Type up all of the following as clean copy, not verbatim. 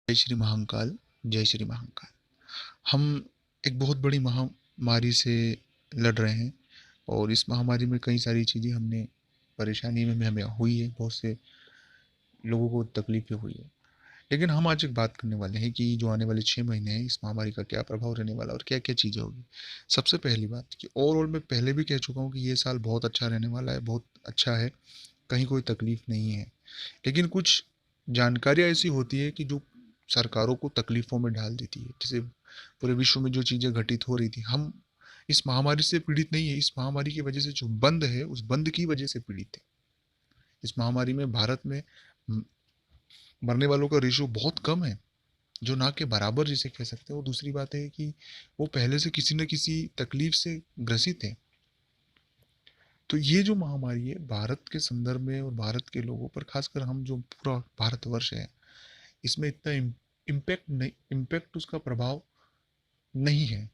जय श्री महाकाल, जय श्री महाकाल। हम एक बहुत बड़ी महामारी से लड़ रहे हैं और इस महामारी में कई सारी चीज़ें हमने परेशानी में हमें हुई है, बहुत से लोगों को तकलीफ़ें हुई है। लेकिन हम आज एक बात करने वाले हैं कि जो आने वाले 6 महीने हैं, इस महामारी का क्या प्रभाव रहने वाला है और क्या-क्या चीज़ें होगी। सबसे पहली बात कि ओवरऑल मैं पहले भी कह चुका हूँ कि ये साल बहुत अच्छा रहने वाला है, बहुत अच्छा है, कहीं कोई तकलीफ़ नहीं है। लेकिन कुछ जानकारियाँ ऐसी होती है कि जो सरकारों को तकलीफ़ों में डाल देती है। जैसे पूरे विश्व में जो चीज़ें घटित हो रही थी, हम इस महामारी से पीड़ित नहीं है, इस महामारी की वजह से जो बंद है, उस बंद की वजह से पीड़ित है। इस महामारी में भारत में म मरने वालों का रेशियो बहुत कम है, जो ना के बराबर जिसे कह सकते हैं। और दूसरी बात है कि वो पहले से किसी न किसी तकलीफ़ से ग्रसित हैं। तो ये जो महामारी है, भारत के संदर्भ में और भारत के लोगों पर, ख़ासकर हम जो पूरा भारतवर्ष है, इसमें इतना इम्पैक्ट उसका प्रभाव नहीं है,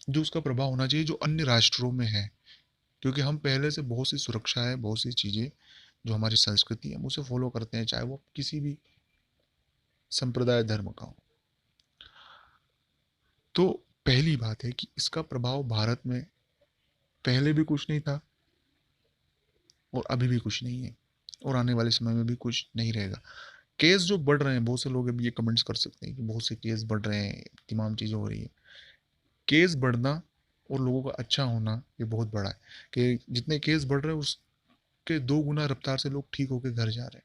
जो उसका प्रभाव होना चाहिए जो अन्य राष्ट्रों में है। क्योंकि हम पहले से बहुत सी सुरक्षा है, बहुत सी चीज़ें जो हमारी संस्कृति है, हम उसे फॉलो करते हैं, चाहे वो किसी भी संप्रदाय धर्म का हो। तो पहली बात है कि इसका प्रभाव भारत में पहले भी कुछ नहीं था और अभी भी कुछ नहीं है और आने वाले समय में भी कुछ नहीं रहेगा। केस जो बढ़ रहे हैं, बहुत से लोग अभी ये कमेंट्स कर सकते हैं कि बहुत से केस बढ़ रहे हैं, तमाम चीज़ें हो रही है। केस बढ़ना और लोगों का अच्छा होना ये बहुत बड़ा है कि जितने केस बढ़ रहे हैं उसके 2 गुना रफ्तार से लोग ठीक होकर घर जा रहे हैं।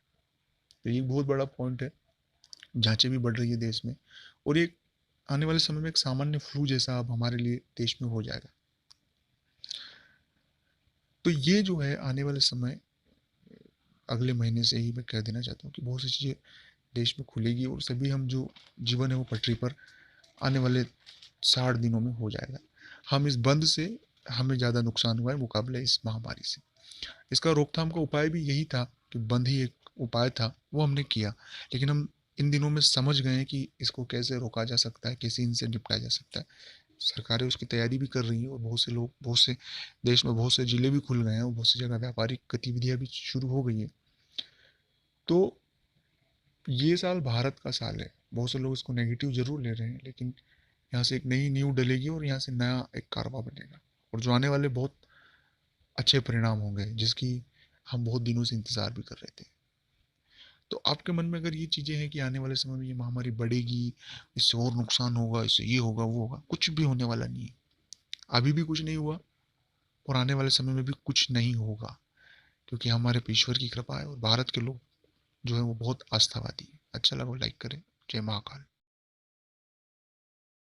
तो ये बहुत बड़ा पॉइंट है। जांचें भी बढ़ रही है देश में और ये आने वाले समय में एक सामान्य फ्लू जैसा अब हमारे लिए देश में हो जाएगा। तो ये जो है आने वाले समय, अगले महीने से ही मैं कह देना चाहता हूँ कि बहुत सी चीज़ें देश में खुलेगी और सभी हम जो जीवन है वो पटरी पर आने वाले 60 दिनों में हो जाएगा। हम इस बंद से हमें ज़्यादा नुकसान हुआ है मुकाबले इस महामारी से। इसका रोकथाम का उपाय भी यही था कि बंद ही एक उपाय था, वो हमने किया। लेकिन हम इन दिनों में समझ गए हैं कि इसको कैसे रोका जा सकता है, कैसे इनसे निपटा जा सकता है। सरकारें उसकी तैयारी भी कर रही हैं और बहुत से लोग, बहुत से देश में बहुत से जिले भी खुल गए हैं और बहुत सी जगह व्यापारिक गतिविधियाँ भी शुरू हो गई हैं। तो ये साल भारत का साल है। बहुत से लोग इसको नेगेटिव ज़रूर ले रहे हैं, लेकिन यहाँ से एक नई नींव डलेगी और यहाँ से नया एक कारवां बनेगा और जो आने वाले बहुत अच्छे परिणाम होंगे, जिसकी हम बहुत दिनों से इंतज़ार भी कर रहे थे। तो आपके मन में अगर ये चीज़ें हैं कि आने वाले समय में ये महामारी बढ़ेगी, इससे और नुकसान होगा, इससे ये होगा, वो होगा, कुछ भी होने वाला नहीं है। अभी भी कुछ नहीं हुआ और आने वाले समय में भी कुछ नहीं होगा, क्योंकि हमारे पे ईश्वर की कृपा है और भारत के लोग जो है वो बहुत आस्थावादी है। अच्छा लगा लाइक करें। जय महाकाल।